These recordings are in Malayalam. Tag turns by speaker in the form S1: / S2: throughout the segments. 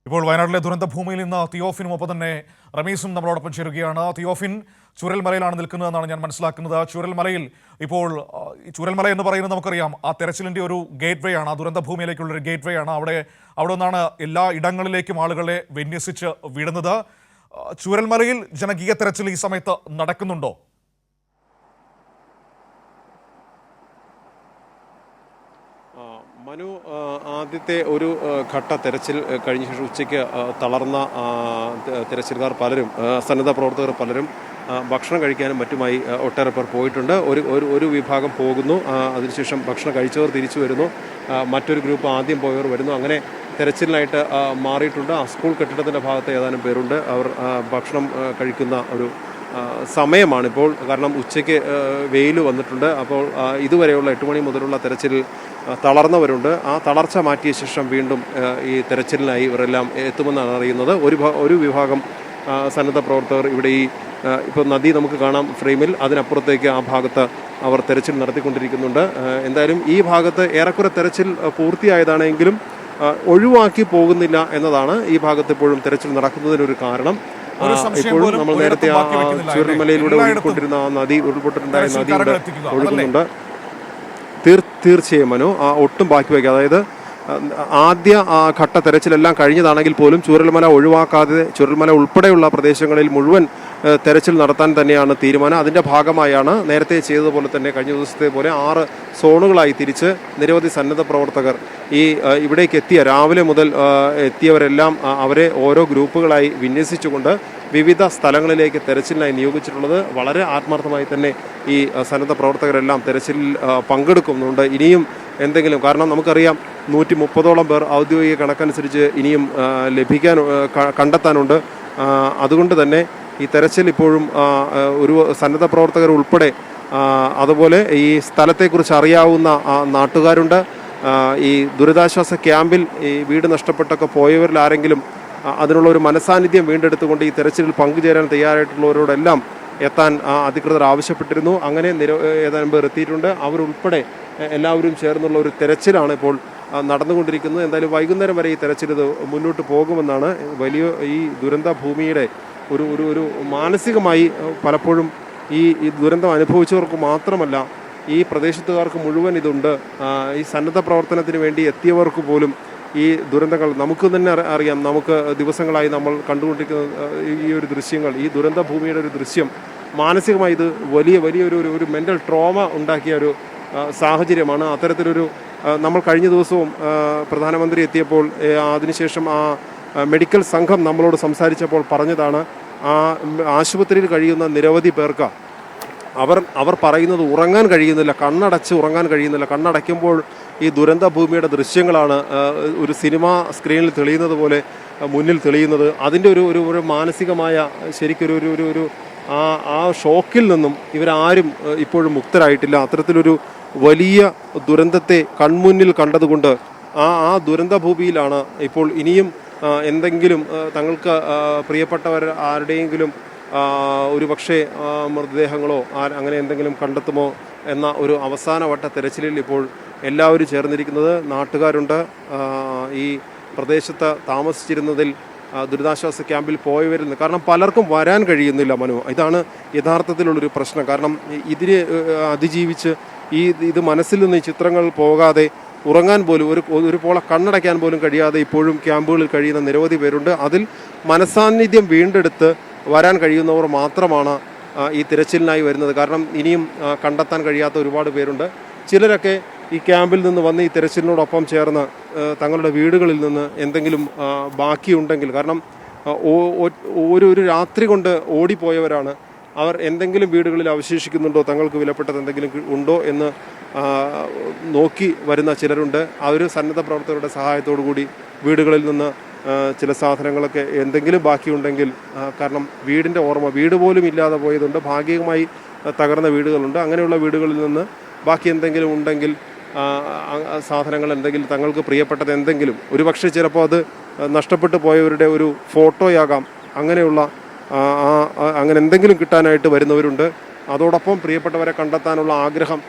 S1: ഇപ്പോൾ വയനാട്ടിലെ ദുരന്തഭൂമിയിൽ നിന്ന് തിയോഫിനും ഒപ്പം തന്നെ റമീസും നമ്മളോടൊപ്പം ചേരുകയാണ്. തിയോഫിൻ ചുരൽമലയിലാണ് നിൽക്കുന്നതെന്നാണ് ഞാൻ മനസ്സിലാക്കുന്നത്. ചുരൽമലയിൽ ഇപ്പോൾ ചുരൽമല എന്ന് പറയുന്നത് നമുക്കറിയാം ആ തെരച്ചിലിൻ്റെ ഒരു ഗേറ്റ് വേ ആണ്, ആ ദുരന്തഭൂമിയിലേക്കുള്ളൊരു ഗേറ്റ് വേ ആണ്. അവിടെ നിന്നാണ് എല്ലാ ഇടങ്ങളിലേക്കും ആളുകളെ വിന്യസിച്ച് വിടുന്നത്. ചുരൽമലയിൽ ജനകീയ തെരച്ചിൽ ഈ സമയത്ത് നടക്കുന്നുണ്ടോ?
S2: മനു, ആദ്യത്തെ ഒരു ഘട്ട തെരച്ചിൽ കഴിഞ്ഞ ശേഷം ഉച്ചയ്ക്ക് തളർന്ന തെരച്ചിൽക്കാർ പലരും, സന്നദ്ധ പ്രവർത്തകർ പലരും ഭക്ഷണം കഴിക്കാനും മറ്റുമായി ഒട്ടേറെ പേർ പോയിട്ടുണ്ട്. ഒരു വിഭാഗം പോകുന്നു, അതിനുശേഷം ഭക്ഷണം കഴിച്ചവർ തിരിച്ചു വരുന്നു, മറ്റൊരു ഗ്രൂപ്പ് ആദ്യം പോയവർ വരുന്നു. അങ്ങനെ തെരച്ചിലിനായിട്ട് മാറിയിട്ടുണ്ട്. ആ സ്കൂൾ കെട്ടിടത്തിൻ്റെ ഭാഗത്ത് ഏതാനും പേരുണ്ട്. അവർ ഭക്ഷണം കഴിക്കുന്ന ഒരു സമയമാണിപ്പോൾ. കാരണം ഉച്ചയ്ക്ക് വെയിൽ വന്നിട്ടുണ്ട്. അപ്പോൾ ഇതുവരെയുള്ള 8 മണി മുതലുള്ള തെരച്ചിലിൽ തളർന്നവരുണ്ട്. ആ തളർച്ച മാറ്റിയ ശേഷം വീണ്ടും ഈ തെരച്ചിലിനായി ഇവരെല്ലാം എത്തുമെന്നാണ് അറിയുന്നത്. ഒരു വിഭാഗം സന്നദ്ധ പ്രവർത്തകർ ഇവിടെ ഇപ്പോൾ നദി നമുക്ക് കാണാം ഫ്രെയിമിൽ, അതിനപ്പുറത്തേക്ക് ആ ഭാഗത്ത് അവർ തെരച്ചിൽ നടത്തിക്കൊണ്ടിരിക്കുന്നുണ്ട്. എന്തായാലും ഈ ഭാഗത്ത് ഏറെക്കുറെ തെരച്ചിൽ പൂർത്തിയായതാണെങ്കിലും ഒഴിവാക്കി പോകുന്നില്ല എന്നതാണ് ഈ ഭാഗത്ത് ഇപ്പോഴും തെരച്ചിൽ നടക്കുന്നതിനൊരു കാരണം. ഇപ്പോഴും നമ്മൾ നേരത്തെ ആ ചുരൽമലയിലൂടെ ഒഴുകിക്കൊണ്ടിരുന്ന ആ നദി, ഉരുൾപൊട്ടലുണ്ടായ നദി ഒഴുകുന്നുണ്ട്. തീർച്ചയായും മനു, ഒട്ടും ബാക്കി വയ്ക്കുക. അതായത് ആദ്യ ഘട്ട തെരച്ചിലെല്ലാം കഴിഞ്ഞതാണെങ്കിൽ പോലും ചുരൽമല ഒഴിവാക്കാതെ ചുരൽമല ഉൾപ്പെടെയുള്ള പ്രദേശങ്ങളിൽ മുഴുവൻ തെരച്ചിൽ നടത്താൻ തന്നെയാണ് തീരുമാനം. അതിൻ്റെ ഭാഗമായാണ് നേരത്തെ ചെയ്തതുപോലെ തന്നെ കഴിഞ്ഞ ദിവസത്തെ പോലെ 6 സോണുകളായി തിരിച്ച് നിരവധി സന്നദ്ധ പ്രവർത്തകർ ഇവിടേക്ക് എത്തിയ രാവിലെ മുതൽ എത്തിയവരെല്ലാം അവരെ ഓരോ ഗ്രൂപ്പുകളായി വിന്യസിച്ചുകൊണ്ട് വിവിധ സ്ഥലങ്ങളിലേക്ക് തെരച്ചിലിനായി നിയോഗിച്ചിട്ടുള്ളത്. വളരെ ആത്മാർത്ഥമായി തന്നെ ഈ സന്നദ്ധ പ്രവർത്തകരെല്ലാം തെരച്ചിലിൽ പങ്കെടുക്കുന്നുണ്ട്. ഇനിയും എന്തെങ്കിലും, കാരണം നമുക്കറിയാം 130ഓളം പേർ ഔദ്യോഗിക കണക്കനുസരിച്ച് ഇനിയും കണ്ടെത്താനുണ്ട്. അതുകൊണ്ട് തന്നെ ഈ തെരച്ചിൽ ഇപ്പോഴും ഒരു സന്നദ്ധ പ്രവർത്തകർ ഉൾപ്പെടെ, അതുപോലെ ഈ സ്ഥലത്തെക്കുറിച്ച് അറിയാവുന്ന നാട്ടുകാരുണ്ട്. ഈ ദുരിതാശ്വാസ ക്യാമ്പിൽ ഈ വീട് നഷ്ടപ്പെട്ടൊക്കെ പോയവരിൽ ആരെങ്കിലും അതിനുള്ള ഒരു മനസാന്നിധ്യം വീണ്ടെടുത്തുകൊണ്ട് ഈ തെരച്ചിലിൽ പങ്കുചേരാൻ തയ്യാറായിട്ടുള്ളവരോടെല്ലാം എത്താൻ അധികൃതർ ആവശ്യപ്പെട്ടിരുന്നു. അങ്ങനെ ഏതാനും പേർ എത്തിയിട്ടുണ്ട്. അവരുൾപ്പെടെ എല്ലാവരും ചേർന്നുള്ള ഒരു തെരച്ചിലാണ് ഇപ്പോൾ നടന്നുകൊണ്ടിരിക്കുന്നത്. എന്തായാലും വൈകുന്നേരം വരെ ഈ തെരച്ചിൽ മുന്നോട്ട് പോകുമെന്നാണ്. ഈ ദുരന്ത ഭൂമിയുടെ ഒരു മാനസികമായി പലപ്പോഴും ഈ ദുരന്തം അനുഭവിച്ചവർക്ക് മാത്രമല്ല, ഈ പ്രദേശത്തുകാർക്ക് മുഴുവൻ ഇതുണ്ട്. ഈ സന്നദ്ധ പ്രവർത്തനത്തിന് വേണ്ടി എത്തിയവർക്ക് പോലും ഈ ദുരന്തങ്ങൾ നമുക്ക് തന്നെ അറിയാം. നമുക്ക് ദിവസങ്ങളായി നമ്മൾ കണ്ടുകൊണ്ടിരിക്കുന്ന ഈ ഒരു ദൃശ്യങ്ങൾ, ഈ ദുരന്ത ഭൂമിയുടെ ഒരു ദൃശ്യം മാനസികമായി ഇത് വലിയൊരു മെൻ്റൽ ട്രോമ ഉണ്ടാക്കിയ ഒരു സാഹചര്യമാണ്. അത്തരത്തിലൊരു നമ്മൾ കഴിഞ്ഞ ദിവസവും പ്രധാനമന്ത്രി എത്തിയപ്പോൾ അതിനുശേഷം ആ മെഡിക്കൽ സംഘം നമ്മളോട് സംസാരിച്ചപ്പോൾ പറഞ്ഞതാണ്, ആ ആശുപത്രിയിൽ കഴിയുന്ന നിരവധി പേർക്ക് അവർ പറയുന്നത് ഉറങ്ങാൻ കഴിയുന്നില്ല, കണ്ണടച്ച് ഉറങ്ങാൻ കഴിയുന്നില്ല. കണ്ണടയ്ക്കുമ്പോൾ ഈ ദുരന്ത ഭൂമിയുടെ ദൃശ്യങ്ങളാണ് ഒരു സിനിമ സ്ക്രീനിൽ തെളിയുന്നത് പോലെ മുന്നിൽ തെളിയുന്നത്. അതിൻ്റെ ഒരു മാനസികമായ ശരിക്കൊരു ആ ഷോക്കിൽ നിന്നും ഇവരാരും ഇപ്പോഴും മുക്തരായിട്ടില്ല. അത്തരത്തിലൊരു വലിയ ദുരന്തത്തെ കൺമുന്നിൽ കണ്ടതുകൊണ്ട് ആ ദുരന്ത ഭൂമിയിലാണ് ഇപ്പോൾ ഇനിയും എന്തെങ്കിലും തങ്ങൾക്ക് പ്രിയപ്പെട്ടവർ ആരുടെയെങ്കിലും ഒരു പക്ഷേ മൃതദേഹങ്ങളോ അങ്ങനെ എന്തെങ്കിലും കണ്ടെത്തുമോ എന്ന ഒരു അവസാനവട്ട തെരച്ചിലിൽ ഇപ്പോൾ എല്ലാവരും ചേർന്നിരിക്കുന്നത്. നാട്ടുകാരുണ്ട്, ഈ പ്രദേശത്ത് താമസിച്ചിരുന്നതിൽ ദുരിതാശ്വാസ ക്യാമ്പിൽ പോയവരിൽ നിന്ന്, കാരണം പലർക്കും വരാൻ കഴിയുന്നില്ല മനു. ഇതാണ് യഥാർത്ഥത്തിലുള്ളൊരു പ്രശ്നം. കാരണം ഇതിനെ അതിജീവിച്ച് ഇത് മനസ്സിൽ നിന്ന് ഈ ചിത്രങ്ങൾ പോകാതെ ഉറങ്ങാൻ പോലും ഒരു പോള കണ്ണടയ്ക്കാൻ പോലും കഴിയാതെ ഇപ്പോഴും ക്യാമ്പുകളിൽ കഴിയുന്ന നിരവധി പേരുണ്ട്. അതിൽ മനസാന്നിധ്യം വീണ്ടെടുത്ത് വരാൻ കഴിയുന്നവർ മാത്രമാണ് ഈ തിരച്ചിലിനായി വരുന്നത്. കാരണം ഇനിയും കണ്ടെത്താൻ കഴിയാത്ത ഒരുപാട് പേരുണ്ട്. ചിലരൊക്കെ ഈ ക്യാമ്പിൽ നിന്ന് വന്ന് ഈ തിരച്ചിലിനോടൊപ്പം ചേർന്ന് തങ്ങളുടെ വീടുകളിൽ നിന്ന് എന്തെങ്കിലും ബാക്കിയുണ്ടെങ്കിൽ, കാരണം ഒരു രാത്രി കൊണ്ട് ഓടിപ്പോയവരാണ് അവർ, എന്തെങ്കിലും വീടുകളിൽ അവശേഷിക്കുന്നുണ്ടോ, തങ്ങൾക്ക് വിലപ്പെട്ടത് എന്തെങ്കിലും ഉണ്ടോ എന്ന് നോക്കി വരുന്ന ചിലരുണ്ട്. അവർ സന്നദ്ധ പ്രവർത്തകരുടെ സഹായത്തോടു കൂടി വീടുകളിൽ നിന്ന് ചില സാധനങ്ങളൊക്കെ എന്തെങ്കിലും ബാക്കിയുണ്ടെങ്കിൽ, കാരണം വീടിൻ്റെ ഓർമ്മ, വീട് പോലും ഇല്ലാതെ പോയതുണ്ട്, ഭാഗികമായി തകർന്ന വീടുകളുണ്ട്. അങ്ങനെയുള്ള വീടുകളിൽ നിന്ന് ബാക്കി എന്തെങ്കിലും ഉണ്ടെങ്കിൽ, സാധനങ്ങൾ എന്തെങ്കിലും, തങ്ങൾക്ക് പ്രിയപ്പെട്ടത് എന്തെങ്കിലും, ഒരുപക്ഷെ ചിലപ്പോൾ അത് നഷ്ടപ്പെട്ടു പോയവരുടെ ഒരു ഫോട്ടോയാകാം, അങ്ങനെയുള്ള അങ്ങനെ എന്തെങ്കിലും കിട്ടാനായിട്ട് വരുന്നവരുണ്ട്. അതോടൊപ്പം പ്രിയപ്പെട്ടവരെ കണ്ടെത്താനുള്ള ആഗ്രഹം,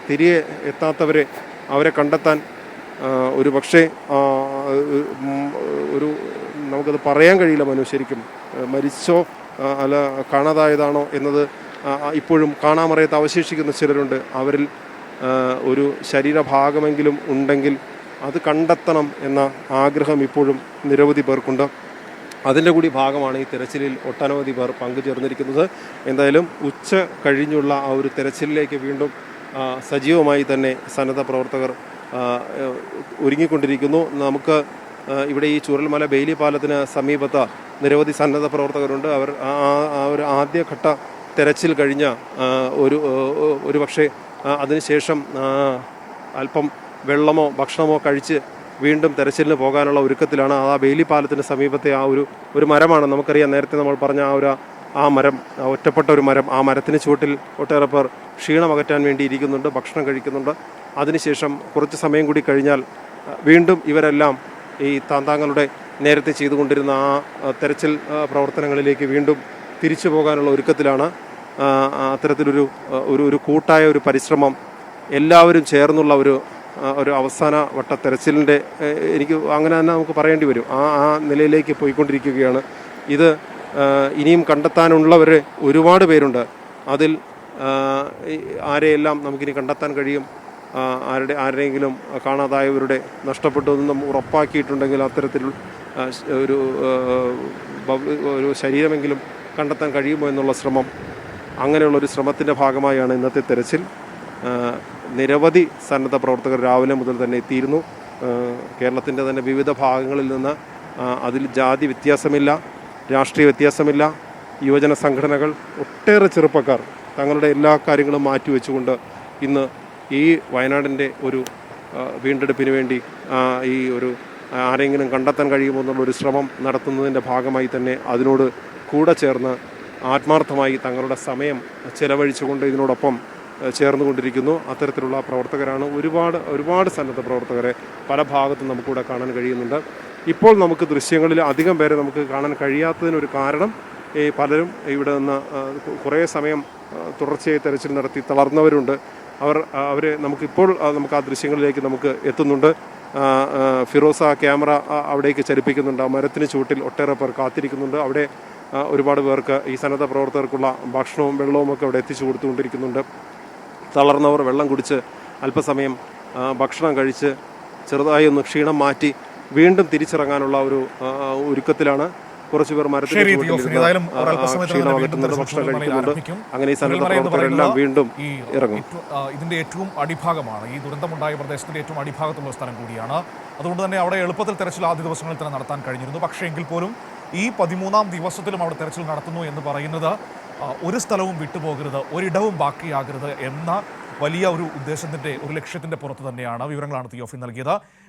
S2: തിരികെ എത്താത്തവരെ അവരെ കണ്ടെത്താൻ ഒരു പക്ഷേ ഒരു നമുക്കത് പറയാൻ കഴിയില്ല മനു ശരിക്കും മരിച്ചോ അല്ല കാണാതായതാണോ എന്നത് ഇപ്പോഴും കാണാമറയത്ത് അവശേഷിക്കുന്ന ചിലരുണ്ട്. അവരിൽ ഒരു ശരീരഭാഗമെങ്കിലും ഉണ്ടെങ്കിൽ അത് കണ്ടെത്തണം എന്ന ആഗ്രഹം ഇപ്പോഴും നിരവധി പേർക്കുണ്ട്. അതിൻ്റെ കൂടി ഭാഗമാണ് ഈ തെരച്ചിലിൽ ഒട്ടനവധി പേർ പങ്കുചേർന്നിരിക്കുന്നത്. എന്തായാലും ഉച്ച കഴിഞ്ഞുള്ള ആ ഒരു തെരച്ചിലിലേക്ക് വീണ്ടും സജീവമായി തന്നെ സന്നദ്ധ പ്രവർത്തകർ ഒരുങ്ങിക്കൊണ്ടിരിക്കുന്നു. നമുക്ക് ഇവിടെ ഈ ചൂരൽമല ബെയിലി പാലത്തിന് സമീപത്ത് നിരവധി സന്നദ്ധ പ്രവർത്തകരുണ്ട്. അവർ ഒരു ആദ്യഘട്ട തെരച്ചിൽ കഴിഞ്ഞ ഒരു പക്ഷേ അതിനുശേഷം അല്പം വെള്ളമോ ഭക്ഷണമോ കഴിച്ച് വീണ്ടും തെരച്ചിലിന് പോകാനുള്ള ഒരുക്കത്തിലാണ്. ആ ബെയിലി പാലത്തിന് സമീപത്തെ ഒരു മരമാണ്. നമുക്കറിയാം, നേരത്തെ നമ്മൾ പറഞ്ഞ ആ മരം, ഒറ്റപ്പെട്ട ഒരു മരം. ആ മരത്തിന് ചുവട്ടിൽ ഒട്ടേറെ പേർ ക്ഷീണമകറ്റാൻ വേണ്ടി ഇരിക്കുന്നുണ്ട്, ഭക്ഷണം കഴിക്കുന്നുണ്ട്. അതിനുശേഷം കുറച്ച് സമയം കൂടി കഴിഞ്ഞാൽ വീണ്ടും ഇവരെല്ലാം ഈ താന്താങ്ങളുടെ നേരത്തെ ചെയ്തുകൊണ്ടിരുന്ന ആ തെരച്ചിൽ പ്രവർത്തനങ്ങളിലേക്ക് വീണ്ടും തിരിച്ചു പോകാനുള്ള ഒരുക്കത്തിലാണ്. അത്തരത്തിലൊരു കൂട്ടായ ഒരു പരിശ്രമം എല്ലാവരും ചേർന്നുള്ള ഒരു അവസാന വട്ട തെരച്ചിലിൻ്റെ എനിക്ക് അങ്ങനെ തന്നെ നമുക്ക് പറയേണ്ടി വരും. ആ നിലയിലേക്ക് പോയിക്കൊണ്ടിരിക്കുകയാണ്. ഇത് ഇനിയും കണ്ടെത്താനുള്ളവർ ഒരുപാട് പേരുണ്ട്. അതിൽ ആരെയെല്ലാം നമുക്കിനി കണ്ടെത്താൻ കഴിയും, ആരുടെയെങ്കിലും കാണാതായവരുടെ നഷ്ടപ്പെട്ടു എന്ന് ഉറപ്പാക്കിയിട്ടുണ്ടെങ്കിൽ അത്തരത്തിൽ ഒരു ശരീരമെങ്കിലും കണ്ടെത്താൻ കഴിയുമോ എന്നുള്ള ശ്രമം, അങ്ങനെയുള്ളൊരു ശ്രമത്തിൻ്റെ ഭാഗമായാണ് ഇന്നത്തെ തെരച്ചിൽ. നിരവധി സന്നദ്ധ പ്രവർത്തകർ രാവിലെ മുതൽ തന്നെ എത്തിയിരുന്നു. കേരളത്തിൻ്റെ തന്നെ വിവിധ ഭാഗങ്ങളിൽ നിന്ന്. അതിൽ ജാതി വ്യത്യാസമില്ല, രാഷ്ട്രീയ വ്യത്യാസമില്ല. യുവജന സംഘടനകൾ, ഒട്ടേറെ ചെറുപ്പക്കാർ തങ്ങളുടെ എല്ലാ കാര്യങ്ങളും മാറ്റിവെച്ചുകൊണ്ട് ഇന്ന് ഈ വയനാടിൻ്റെ ഒരു വീണ്ടെടുപ്പിന് വേണ്ടി ഈ ആരെങ്കിലും കണ്ടെത്താൻ കഴിയുമോ എന്നുള്ളൊരു ശ്രമം നടത്തുന്നതിൻ്റെ ഭാഗമായി തന്നെ അതിനോട് കൂടെ ചേർന്ന് ആത്മാർത്ഥമായി തങ്ങളുടെ സമയം ചെലവഴിച്ചുകൊണ്ട് ഇതിനോടൊപ്പം ചേർന്നുകൊണ്ടിരിക്കുന്നു. അത്തരത്തിലുള്ള പ്രവർത്തകരാണ്. ഒരുപാട് സന്നദ്ധ പ്രവർത്തകരെ പല ഭാഗത്തും നമുക്കിവിടെ കാണാൻ കഴിയുന്നുണ്ട്. ഇപ്പോൾ നമുക്ക് ദൃശ്യങ്ങളിൽ അധികം പേരെ നമുക്ക് കാണാൻ കഴിയാത്തതിനൊരു കാരണം പലരും ഇവിടെ നിന്ന് കുറേ സമയം തുടർച്ചയായി തെരച്ചിൽ നടത്തി തളർന്നവരുണ്ട്. അവർ നമുക്കിപ്പോൾ നമുക്ക് ആ ദൃശ്യങ്ങളിലേക്ക് നമുക്ക് എത്തുന്നുണ്ട്. ഫിറോസ ക്യാമറ അവിടേക്ക് ചലിപ്പിക്കുന്നുണ്ട്. മരത്തിന് ചുവട്ടിൽ ഒട്ടേറെ പേർ കാത്തിരിക്കുന്നുണ്ട്. അവിടെ ഒരുപാട് പേർക്ക് ഈ സന്നദ്ധ പ്രവർത്തകർക്കുള്ള ഭക്ഷണവും വെള്ളവും ഒക്കെ അവിടെ എത്തിച്ചു കൊടുത്തുകൊണ്ടിരിക്കുന്നുണ്ട്. തളർന്നവർ വെള്ളം കുടിച്ച് അല്പസമയം ഭക്ഷണം കഴിച്ച് ചെറുതായി ഒന്ന് ക്ഷീണം മാറ്റി വീണ്ടും തിരിച്ചിറങ്ങാനുള്ള ഒരു ഒരുക്കത്തിലാണ്. കുറച്ചു പേർ മരത്തിൽ ഭക്ഷണം കഴിക്കുന്നുണ്ട്. അങ്ങനെ ഈ സന്നദ്ധ പ്രവർത്തകരെല്ലാം വീണ്ടും ഇറങ്ങും.
S1: ഇതിന്റെ ഏറ്റവും അടിഭാഗമാണ്, ഈ ദുരന്തമുണ്ടായ പ്രദേശത്തിന്റെ ഏറ്റവും അടിഭാഗത്തുള്ള സ്ഥലം കൂടിയാണ്. അതുകൊണ്ട് തന്നെ അവിടെ എളുപ്പത്തിൽ തെരച്ചിൽ ആദ്യ ദിവസങ്ങളിൽ തന്നെ നടത്താൻ കഴിഞ്ഞിരുന്നു. പക്ഷേ എങ്കിൽ പോലും ഈ 13ാം ദിവസത്തിലും അവിടെ തെരച്ചിൽ നടത്തുന്നു എന്ന് പറയുന്നത് ഒരു സ്ഥലവും വിട്ടുപോകരുത്, ഒരിടവും ബാക്കിയാകരുത് എന്ന വലിയ ഒരു ഉദ്ദേശത്തിൻ്റെ, ഒരു ലക്ഷ്യത്തിൻ്റെ പുറത്ത് തന്നെയാണ്. വിവരങ്ങളാണ് തിയോഫിൻ നൽകിയത്.